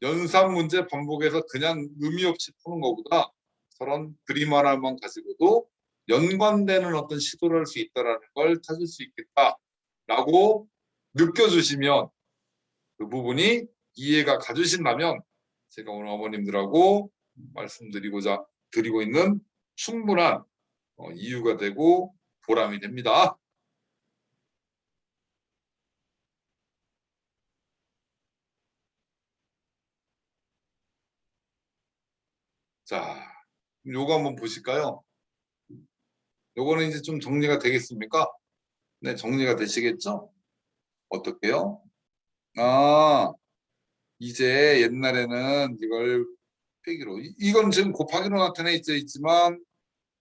연산 문제 반복해서 그냥 의미 없이 푸는 것보다 저런 그림 하나만 가지고도 연관되는 어떤 시도를 할 수 있다는 걸 찾을 수 있겠다라고 느껴주시면 그 부분이 이해가 가주신다면 제가 오늘 어머님들하고 드리고 있는 충분한 이유가 되고 보람이 됩니다. 자, 요거 한번 보실까요? 요거는 이제 좀 정리가 되겠습니까? 네, 정리가 되시겠죠? 어떻게요? 이제 옛날에는 이걸 빼기로 이건 지금 곱하기로 나타내 있지만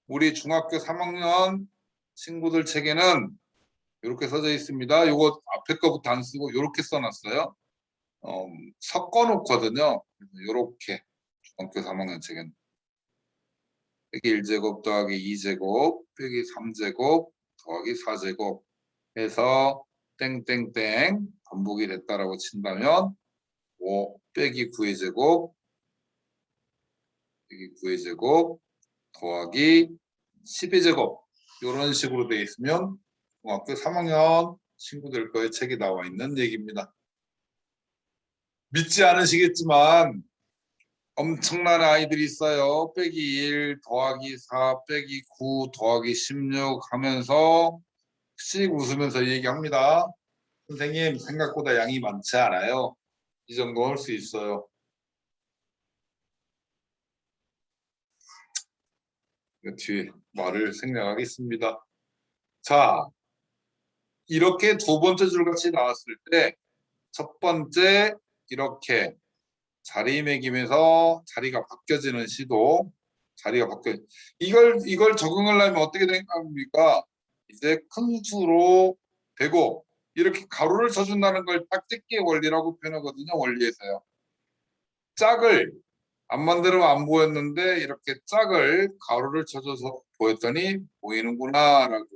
우리 중학교 3학년 친구들 책에는 이렇게 써져 있습니다. 요거 앞에 거부터 안 쓰고 이렇게 써놨어요. 섞어 놓거든요. 이렇게 중학교 3학년 책에는 빼기 1제곱 더하기 2제곱 빼기 3제곱 더하기 4제곱 해서 땡땡땡 반복이 됐다라고 친다면 5 빼기 9의 제곱 빼기 9의 제곱 더하기 10의 제곱 이런 식으로 되어 있으면 중학교 3학년 친구들 거에 책에 나와 있는 얘기입니다. 믿지 않으시겠지만 엄청난 아이들이 있어요. 빼기 1 더하기 4 빼기 9 더하기 16 하면서 씩 웃으면서 얘기합니다. 선생님 생각보다 양이 많지 않아요. 이 정도 할 수 있어요. 뒤에 말을 생략하겠습니다. 자, 이렇게 두 번째 줄같이 나왔을 때 첫 번째 이렇게 자리매김에서 자리가 바뀌어지는 시도 이걸 적응하려면 어떻게 됩니까? 이제 큰 수로 되고 이렇게 가로를 쳐준다는 걸 짝짓기의 원리라고 표현하거든요. 원리에서요. 짝을 안 만들면 안 보였는데 이렇게 짝을 가로를 쳐줘서 보였더니 보이는구나 라고.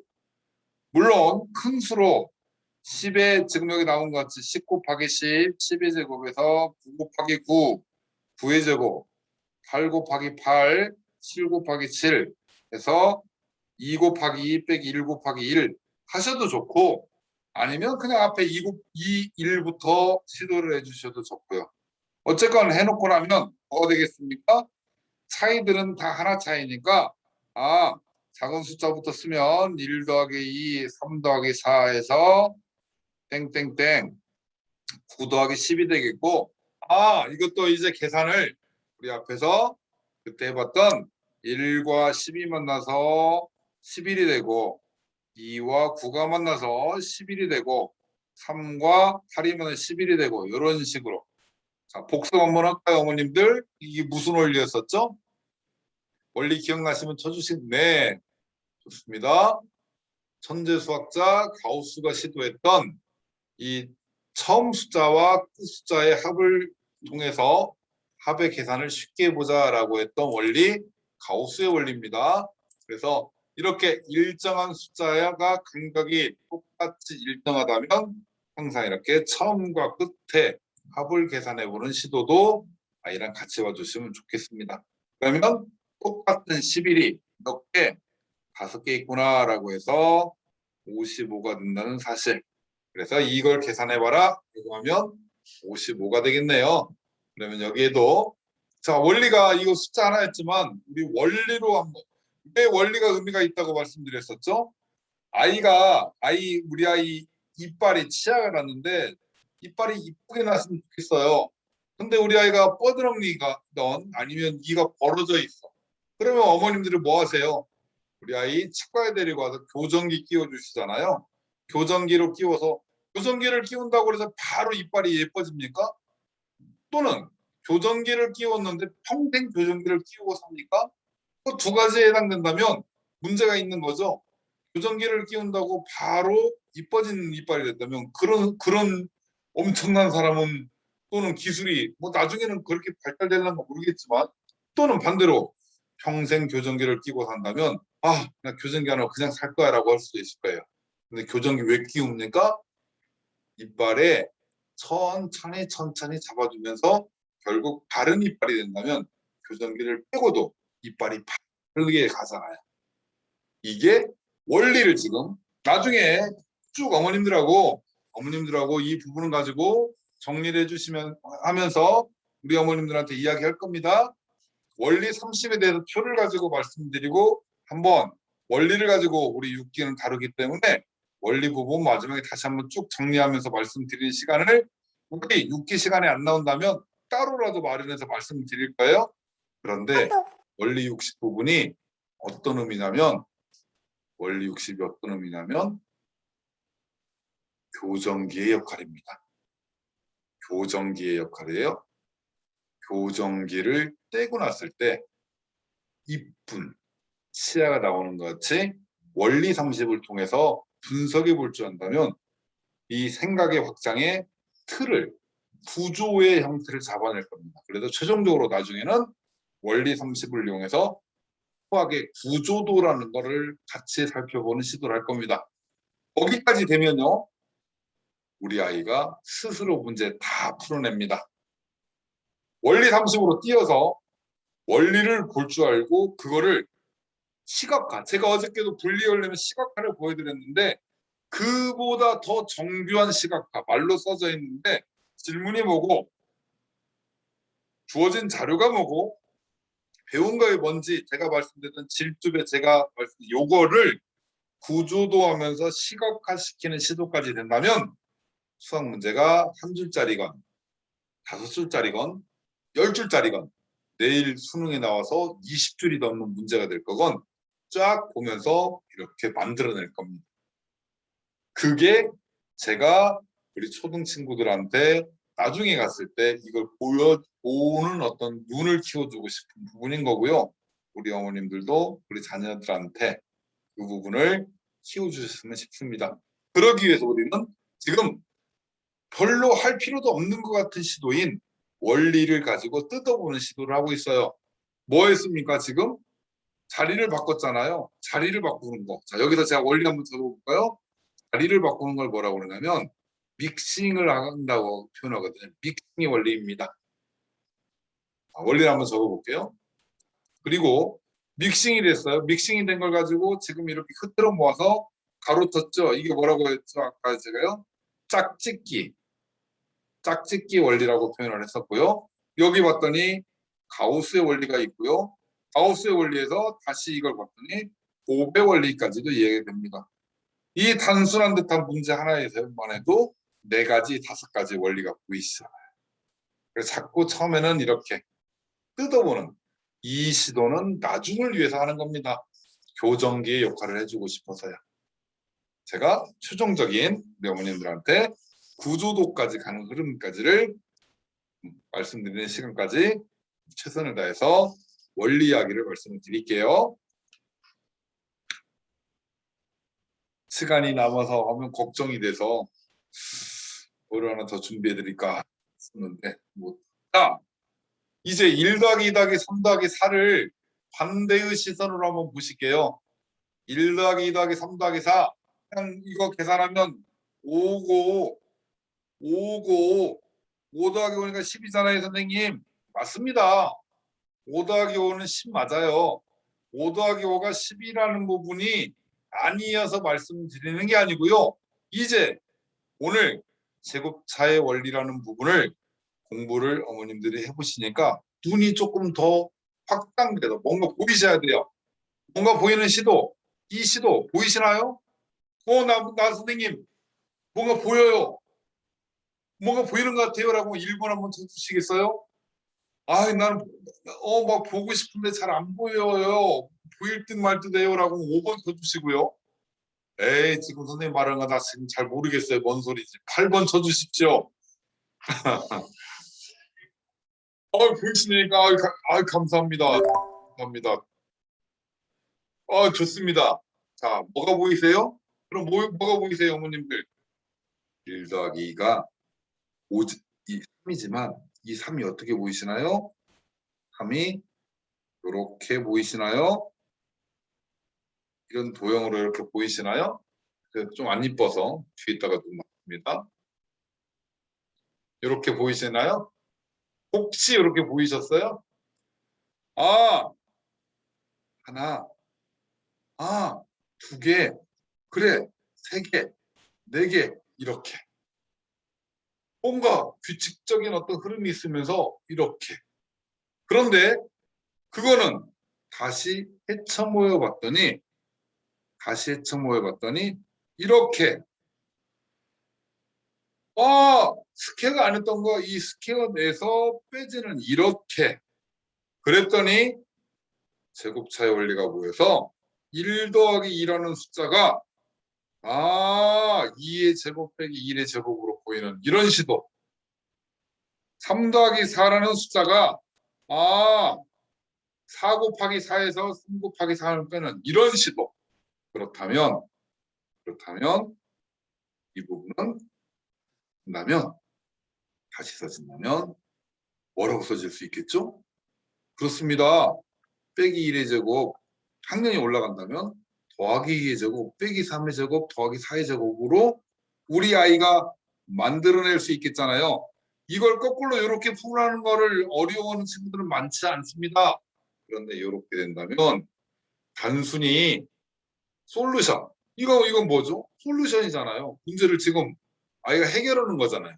물론 큰 수로 10의 지금 여기 나온 것 같이 10 곱하기 10, 10의 제곱에서 9 곱하기 9, 9의 제곱, 8 곱하기 8, 7 곱하기 7 해서 2 곱하기 2 빼기 1 곱하기 1 하셔도 좋고, 아니면 그냥 앞에 2, 1부터 시도를 해주셔도 좋고요. 어쨌건 해놓고 나면 뭐가 되겠습니까? 차이들은 다 하나 차이니까 작은 숫자부터 쓰면 1 더하기 2, 3 더하기 4 해서 땡땡땡 9 더하기 10이 되겠고, 이것도 이제 계산을 우리 앞에서 그때 해봤던 1과 10이 만나서 11이 되고, 2와 9가 만나서 11이 되고, 3과 8이 만나서 11이 되고, 이런 식으로. 자, 복습 한번 할까요, 어머님들? 이게 무슨 원리였었죠? 원리 기억나시면 쳐주시면. 네, 좋습니다. 천재 수학자 가우스가 시도했던 이 처음 숫자와 끝 숫자의 합을 통해서 합의 계산을 쉽게 해보자라고 했던 원리, 가우스의 원리입니다. 그래서 이렇게 일정한 숫자가 간격이 똑같이 일정하다면 항상 이렇게 처음과 끝에 합을 계산해보는 시도도 아이랑 같이 봐주시면 좋겠습니다. 그러면 똑같은 11이 몇 개? 5개 있구나라고 해서 55가 된다는 사실. 그래서 이걸 계산해봐라. 이거 하면 55가 되겠네요. 그러면 여기에도 자, 원리가 이거 숫자 하나였지만 우리 원리로 한번, 왜 원리가 의미가 있다고 말씀드렸었죠? 우리 아이 이빨이 치아가 났는데 이빨이 이쁘게 났으면 좋겠어요. 근데 우리 아이가 뻐드렁니가던 아니면 이가 벌어져 있어. 그러면 어머님들은 뭐 하세요? 우리 아이 치과에 데리고 와서 교정기 끼워주시잖아요. 교정기로 끼워서, 교정기를 끼운다고 해서 바로 이빨이 예뻐집니까? 또는 교정기를 끼웠는데 평생 교정기를 끼우고 삽니까? 그 두 가지에 해당된다면 문제가 있는 거죠. 교정기를 끼운다고 바로 이뻐지는 이빨이 됐다면 그런 엄청난 사람은, 또는 기술이 뭐 나중에는 그렇게 발달될는가 모르겠지만, 또는 반대로 평생 교정기를 끼고 산다면 나 교정기 하나 그냥 살 거야 라고 할 수도 있을 거예요. 근데 교정기 왜 끼웁니까? 이빨에 천천히 잡아주면서 결국 바른 이빨이 된다면 교정기를 빼고도 이빨이 바르게 가잖아요. 이게 원리를 지금 나중에 쭉 어머님들하고 이 부분을 가지고 정리를 해주시면 하면서 우리 어머님들한테 이야기할 겁니다. 원리 30에 대해서 표를 가지고 말씀드리고, 한번 원리를 가지고 우리 6기는 다루기 때문에 원리 부분 마지막에 다시 한번 쭉 정리하면서 말씀드리는 시간을 우리 6기 시간에 안 나온다면 따로라도 마련해서 말씀드릴 거예요. 그런데 원리 60 부분이 어떤 의미냐면, 원리 60이 어떤 의미냐면 교정기의 역할입니다. 교정기의 역할이에요. 교정기를 떼고 났을 때 이쁜 치아가 나오는 것 같이 원리 30을 통해서 분석해 볼 줄 안다면 이 생각의 확장의 틀을, 구조의 형태를 잡아낼 겁니다. 그래서 최종적으로 나중에는 원리 30을 이용해서 수학의 구조도라는 것을 같이 살펴보는 시도를 할 겁니다. 거기까지 되면요, 우리 아이가 스스로 문제 다 풀어냅니다. 원리 30으로 띄어서 원리를 볼 줄 알고 그거를 시각화, 제가 어저께도 분리하려면 시각화를 보여드렸는데 그보다 더 정교한 시각화, 말로 써져 있는데 질문이 뭐고 주어진 자료가 뭐고 배운 거에 뭔지, 제가 말씀드렸던 질주배, 제가 말씀드린 요거를 구조도하면서 시각화시키는 시도까지 된다면 수학 문제가 한 줄짜리건 5줄짜리건 10줄짜리건 내일 수능에 나와서 20줄이 넘는 문제가 될 거건 쫙 보면서 이렇게 만들어낼 겁니다. 그게 제가 우리 초등 친구들한테 나중에 갔을 때 이걸 보는 어떤 눈을 키워주고 싶은 부분인 거고요. 우리 어머님들도 우리 자녀들한테 그 부분을 키워주셨으면 싶습니다. 그러기 위해서 우리는 지금 별로 할 필요도 없는 것 같은 시도인 원리를 가지고 뜯어보는 시도를 하고 있어요. 뭐 했습니까? 지금 자리를 바꿨잖아요. 자리를 바꾸는 거. 자, 여기서 제가 원리 한번 적어볼까요? 자리를 바꾸는 걸 뭐라고 그러냐면 믹싱을 한다고 표현하거든요. 믹싱이 원리입니다. 원리를 한번 적어볼게요. 그리고 믹싱이 됐어요. 믹싱이 된 걸 가지고 지금 이렇게 흐트러 모아서 가로쳤죠. 이게 뭐라고 했죠? 아까 제가요. 짝짓기 원리라고 표현을 했었고요. 여기 봤더니 가우스의 원리가 있고요. 가우스의 원리에서 다시 이걸 봤더니 보배 원리까지도 이해가 됩니다. 이 단순한 듯한 문제 하나에서만 해도 4가지, 5가지 원리가 보이시잖아요. 그래서 자꾸 처음에는 이렇게 뜯어보는 이 시도는 나중을 위해서 하는 겁니다. 교정기의 역할을 해주고 싶어서요. 제가 최종적인 우리 어머님들한테 구조도까지 가는 흐름까지를 말씀드리는 시간까지 최선을 다해서 원리 이야기를 말씀을 드릴게요. 시간이 남아서 하면 걱정이 돼서 뭘 하나 더 준비해 드릴까 했었는데 자, 이제 1 더하기 2 더하기 3 더하기 4를 반대의 시선으로 한번 보실게요. 1 더하기 2 더하기 3 더하기 4 그냥 이거 계산하면 5고 5 더하기 5니까 10이잖아요, 선생님. 맞습니다. 5 더하기 5는 10 맞아요. 5 더하기 5가 10이라는 부분이 아니어서 말씀드리는 게 아니고요. 이제 오늘 제곱차의 원리라는 부분을 공부를 어머님들이 해보시니까 눈이 조금 더 확장돼서 뭔가 보이셔야 돼요. 뭔가 보이는 시도, 이 시도 보이시나요? 나 선생님 뭔가 보여요. 뭔가 보이는 것 같아요 라고 1번 한번 쳐주시겠어요? 나는 막 보고 싶은데 잘 안 보여요. 보일 듯 말 듯 해요 라고 5번 쳐주시고요. 에이 지금 선생님 말하는 거 나 지금 잘 모르겠어요. 뭔 소리지. 8번 쳐주십시오. 보이시니까 감사합니다. 감사합니다. 좋습니다. 자, 뭐가 보이세요? 그럼 뭐가 보이세요, 어머님들? 1 더하기 2가 3이지만 이 3이 어떻게 보이시나요? 3이 이렇게 보이시나요? 이런 도형으로 이렇게 보이시나요? 좀 안 이뻐서 뒤에다가 놓습니다. 이렇게 보이시나요? 혹시 이렇게 보이셨어요? 하나, 2개, 그래, 3개, 4개 이렇게 뭔가 규칙적인 어떤 흐름이 있으면서 이렇게 그런데 그거는 다시 헤쳐 모여 봤더니 이렇게 스퀘어가 아니었던 거 이 스퀘어 내에서 빼지는 이렇게 그랬더니 제곱차의 원리가 보여서 1 더하기 2라는 숫자가 2의 제곱 빼기 1의 제곱으로 보이는 이런 시도 3 더하기 4라는 숫자가 4 곱하기 4에서 3 곱하기 4를 빼는 이런 시도 그렇다면 이 부분은 쓴다면 다시 써진다면 뭐라고 써질 수 있겠죠? 그렇습니다. 빼기 1의 제곱 학년이 올라간다면 더하기 2의 제곱 빼기 3의 제곱 더하기 4의 제곱으로 우리 아이가 만들어낼 수 있겠잖아요. 이걸 거꾸로 이렇게 풀어가는 거를 어려워하는 친구들은 많지 않습니다. 그런데 이렇게 된다면 단순히 솔루션 이건 뭐죠? 솔루션이잖아요. 문제를 지금 아이가 해결하는 거잖아요.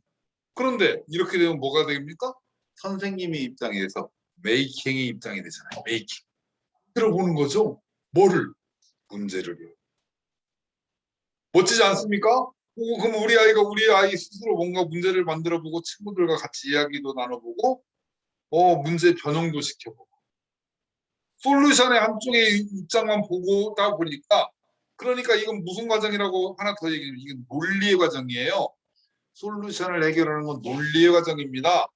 그런데 이렇게 되면 뭐가 됩니까? 선생님의 입장에서 메이킹의 입장이 되잖아요. 메이킹. 들어보는 거죠. 뭐를? 문제를요. 멋지지 않습니까? 그럼 우리 아이 스스로 뭔가 문제를 만들어보고 친구들과 같이 이야기도 나눠보고 문제 변형도 시켜보고 솔루션의 한쪽의 입장만 보고 다 보니까 그러니까 이건 무슨 과정이라고 하나 더 얘기하면 이건 논리의 과정이에요. 솔루션을 해결하는 건 논리의 과정입니다.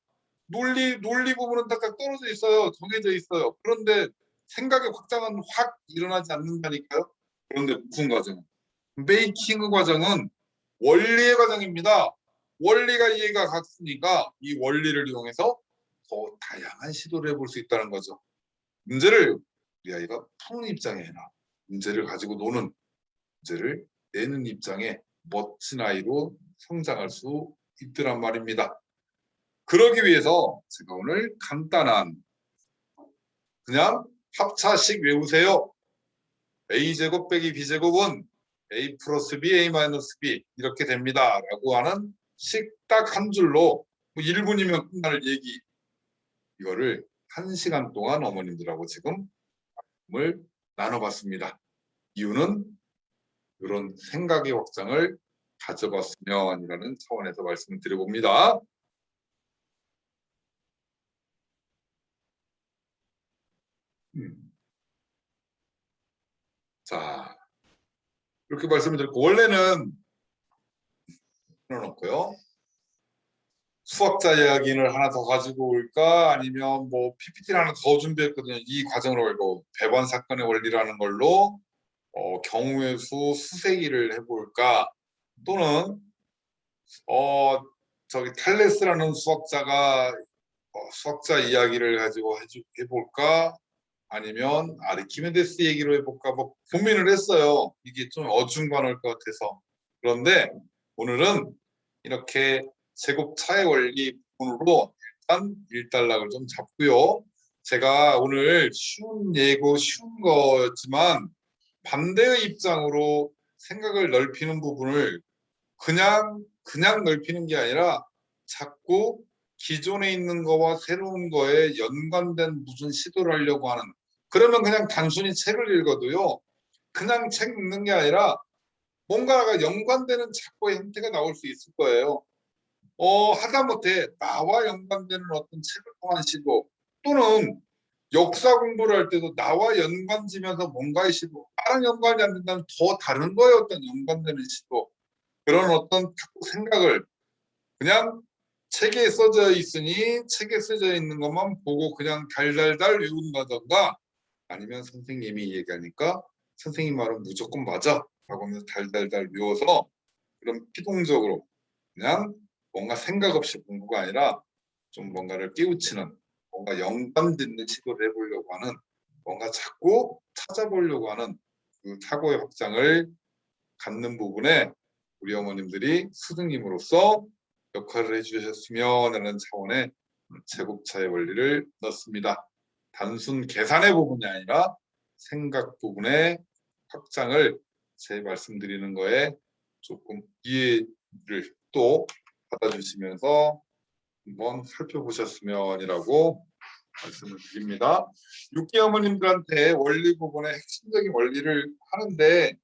논리 부분은 딱딱 떨어져 있어요. 정해져 있어요. 그런데 생각의 확장은 확 일어나지 않는다니까요. 그런데 무슨 과정? 메이킹 과정은 원리의 과정입니다. 원리가 이해가 갔으니까 이 원리를 이용해서 더 다양한 시도를 해볼 수 있다는 거죠. 문제를 우리 아이가 푸는 입장에 해라. 문제를 가지고 노는, 문제를 내는 입장에 멋진 아이로 성장할 수 있더란 말입니다. 그러기 위해서 제가 오늘 간단한 그냥 합차식 외우세요. a제곱 빼기 b제곱은 a 플러스 b, a 마이너스 b 이렇게 됩니다. 라고 하는 식 딱 한 줄로 1분이면 끝날 얘기, 이거를 1시간 동안 어머님들하고 지금 말씀을 나눠봤습니다. 이유는 이런 생각의 확장을 가져봤으면이라는 차원에서 말씀을 드려봅니다. 자, 이렇게 말씀을 드렸고, 원래는 넣어놓고요. 수학자 이야기를 하나 더 가지고 올까? 아니면 뭐 PPT를 하나 더 준비했거든요. 이 과정을 걸고 배반 사건의 원리라는 걸로 경우의 수 수세기를 해볼까? 또는 저기 탈레스라는 수학자가 수학자 이야기를 가지고 해볼까? 아니면 아르키메데스 얘기로 해볼까? 뭐 고민을 했어요. 이게 좀 어중간할 것 같아서. 그런데 오늘은 이렇게 제곱차의 원리 부분으로 일단 일단락을 좀 잡고요. 제가 오늘 쉬운 예고, 쉬운 거였지만 반대의 입장으로 생각을 넓히는 부분을 그냥 넓히는 게 아니라 자꾸 기존에 있는 거와 새로운 거에 연관된 무슨 시도를 하려고 하는, 그러면 그냥 단순히 책을 읽어도요, 그냥 책 읽는 게 아니라 뭔가가 연관되는 작고의 형태가 나올 수 있을 거예요. 하다못해 나와 연관되는 어떤 책을 통한 시도, 또는 역사 공부를 할 때도 나와 연관지면서 뭔가의 시도, 나랑 연관이 안 된다면 더 다른 거에 어떤 연관되는 시도, 그런 어떤 생각을 그냥 책에 써져 있으니 책에 써져 있는 것만 보고 그냥 달달달 외운다던가, 아니면 선생님이 얘기하니까 선생님 말은 무조건 맞아 라고 하면서 달달달 외워서 그런 피동적으로 그냥 뭔가 생각 없이 공부가 아니라 좀 뭔가를 깨우치는, 뭔가 연관짓는 시도를 해보려고 하는, 뭔가 자꾸 찾아보려고 하는 그 사고의 확장을 갖는 부분에 우리 어머님들이 스승님으로서 역할을 해주셨으면 하는 차원의 제곱차의 원리를 넣습니다. 단순 계산의 부분이 아니라 생각 부분의 확장을 제 말씀드리는 거에 조금 이해를 또 받아주시면서 한번 살펴보셨으면이라고 말씀을 드립니다. 6기 어머님들한테 원리 부분의 핵심적인 원리를 하는데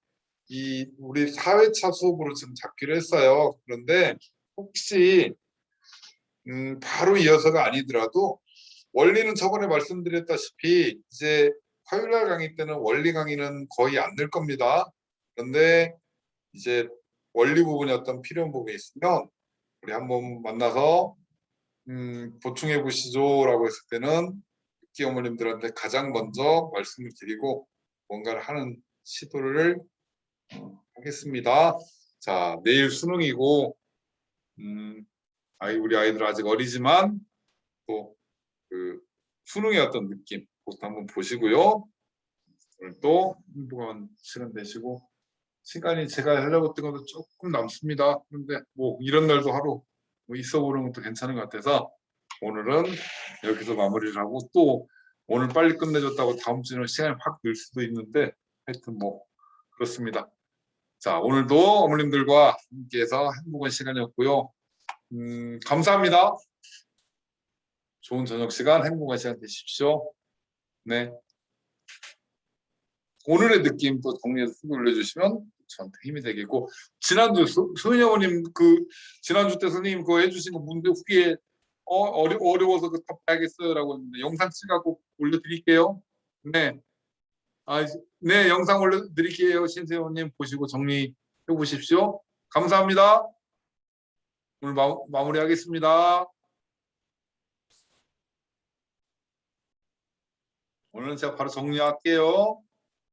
이 우리 4회차 수업으로 지금 잡기로 했어요. 그런데 혹시 바로 이어서가 아니더라도 원리는 저번에 말씀드렸다시피 이제 화요일날 강의 때는 원리 강의는 거의 안 될 겁니다. 그런데 이제 원리 부분이 어떤 필요한 부분이 있으면 우리 한번 만나서 보충해 보시죠 라고 했을 때는 육기 어머님들한테 가장 먼저 말씀을 드리고 뭔가를 하는 시도를 하겠습니다. 자, 내일 수능이고 우리 아이들 아직 어리지만 또 그 수능의 어떤 느낌 그것도 한번 보시고요. 오늘 또 행복한 시간 되시고, 시간이 제가 하려고 했던 것도 조금 남습니다. 그런데 뭐 이런 날도 하루 뭐 있어 보는 것도 괜찮은 것 같아서 오늘은 여기서 마무리를 하고, 또 오늘 빨리 끝내줬다고 다음 주는 시간이 확 늘 수도 있는데 하여튼 뭐 그렇습니다. 자, 오늘도 어머님들과 함께해서 행복한 시간이었고요. 감사합니다. 좋은 저녁 시간, 행복한 시간 되십시오. 네. 오늘의 느낌 또 정리해서 쓰고 올려주시면 저한테 힘이 되겠고, 지난주 소윤이 어머님 지난주 때 선생님 그거 해주신 거 문제 후기에 어려워서 그 답해야겠어요라고 했는데 영상 찍어갖고 올려드릴게요. 네. 네, 영상 올려드릴게요. 신세호님 보시고 정리해 보십시오. 감사합니다. 오늘 마무리하겠습니다. 오늘은 제가 바로 정리할게요.